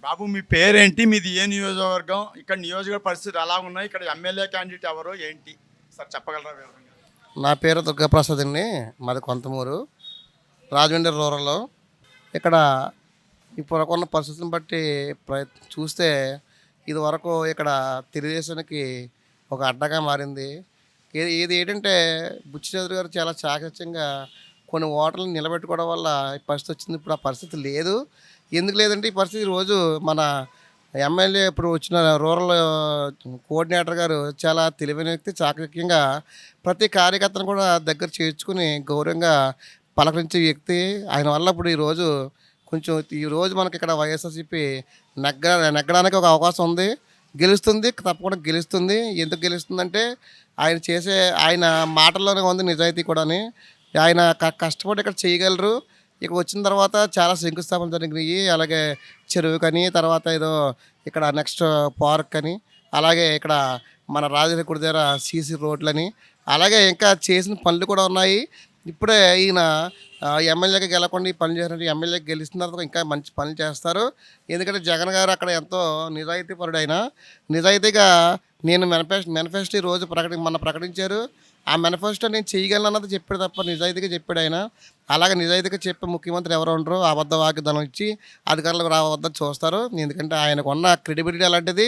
బాబు మీ పేరేంటి? మీది ఏ నియోజకవర్గం? ఇక్కడ నియోజకవర్గ పరిస్థితులు ఎలా ఉన్నాయి? ఇక్కడ ఎమ్మెల్యే క్యాండిడేట్ ఎవరు? ఏంటి? సార్ చెప్పగలరా వివరంగా? నా పేరు దుర్గాప్రసాద్ అండి. మాది కొంతమూరు, రాజమండ్రి రూరల్. ఇక్కడ ఇప్పుడున్న పరిస్థితిని బట్టి చూస్తే ఇదివరకు ఇక్కడ తెలుగుదేశానికి ఒక అడ్డగా మారింది. ఇది ఏంటంటే బుచ్చి చౌదరి గారు చాలా చాకచక్యంగా కొన్ని ఓటర్లను నిలబెట్టుకోవడం వల్ల ఈ పరిస్థితి వచ్చింది. ఇప్పుడు ఆ పరిస్థితి లేదు. ఎందుకు లేదంటే ఈ పరిస్థితి రోజు మన ఎమ్మెల్యే ఇప్పుడు వచ్చిన రూరల్ కోఆర్డినేటర్ గారు చాలా తెలివైన వ్యక్తి, చాకచక్యంగా ప్రతి కార్యకర్తను కూడా దగ్గర చేర్చుకుని గౌరవంగా పలకరించే వ్యక్తి. ఆయన వల్ల ఇప్పుడు ఈరోజు కొంచెం ఈరోజు మనకి ఇక్కడ వైఎస్ఆర్సీపీ నెగ్గడానికి ఒక అవకాశం ఉంది. గెలుస్తుంది, తప్పకుండా గెలుస్తుంది. ఎందుకు గెలుస్తుందంటే ఆయన మాటల్లోనే ఉంది నిజాయితీ కూడాని. ఆయన కష్టపడి ఇక్కడ చేయగలరు. ఇక వచ్చిన తర్వాత చాలా శంకుస్థాపన జరిగినాయి. అలాగే చెరువు కానీ, తర్వాత ఏదో ఇక్కడ నెక్స్ట్ పార్క్ అని, అలాగే ఇక్కడ మన రాజులకుడి దగ్గర సీసీ రోడ్లని, అలాగే ఇంకా చేసిన పనులు కూడా ఉన్నాయి. ఇప్పుడే ఈయన ఎమ్మెల్యేగా గెలకుండా ఈ పనులు చేసినట్టు ఎమ్మెల్యేకి గెలిచిన తర్వాత ఇంకా మంచి పనులు చేస్తారు. ఎందుకంటే జగన్ గారు అక్కడ ఎంతో నిజాయితీ పరుడు. ఆయన నిజాయితీగా నేను మేనిఫెస్టో ఈ రోజు ప్రకటించారు. ఆ మేనిఫెస్టో నేను చేయగలను అన్నది చెప్పాడు తప్ప నిజాయితీగా చెప్పాడు ఆయన. అలాగే నిజాయితీగా చెప్పే ముఖ్యమంత్రి ఎవరు ఉండరు. అబద్ధ వాగ్దానం ఇచ్చి అధికారులకు రావద్దని చూస్తారు. ఎందుకంటే ఆయనకు ఉన్న క్రెడిబిలిటీ అలాంటిది.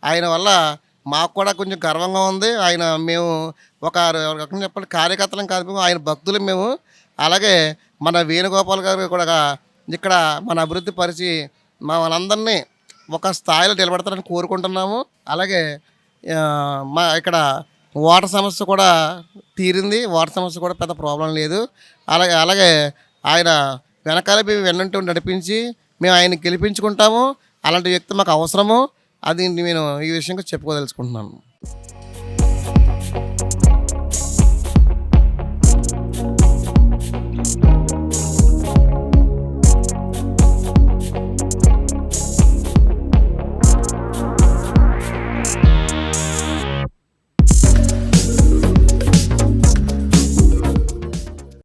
ఆయన వల్ల మాకు కూడా కొంచెం గర్వంగా ఉంది. మేము ఒక రకంగా చెప్పాలి, కార్యకర్తలం కాదు, మేము ఆయన భక్తులు మేము. అలాగే మన వేణుగోపాల్ గారు కూడా ఇక్కడ మన అభివృద్ధి పరిచి మనందరినీ ఒక స్థాయిలో నిలబెడతారని కోరుకుంటున్నాము. అలాగే మా ఇక్కడ వాటర్ సమస్య కూడా తీరింది. వాటర్ సమస్య కూడా పెద్ద ప్రాబ్లం లేదు. అలాగే ఆయన వెనకాల మేము వెన్నంటూ నడిపించి మేము ఆయన గెలిపించుకుంటాము. అలాంటి వ్యక్తి మాకు అవసరము. అది నేను ఈ విషయంగా చెప్పుకోదలుచుకుంటున్నాను.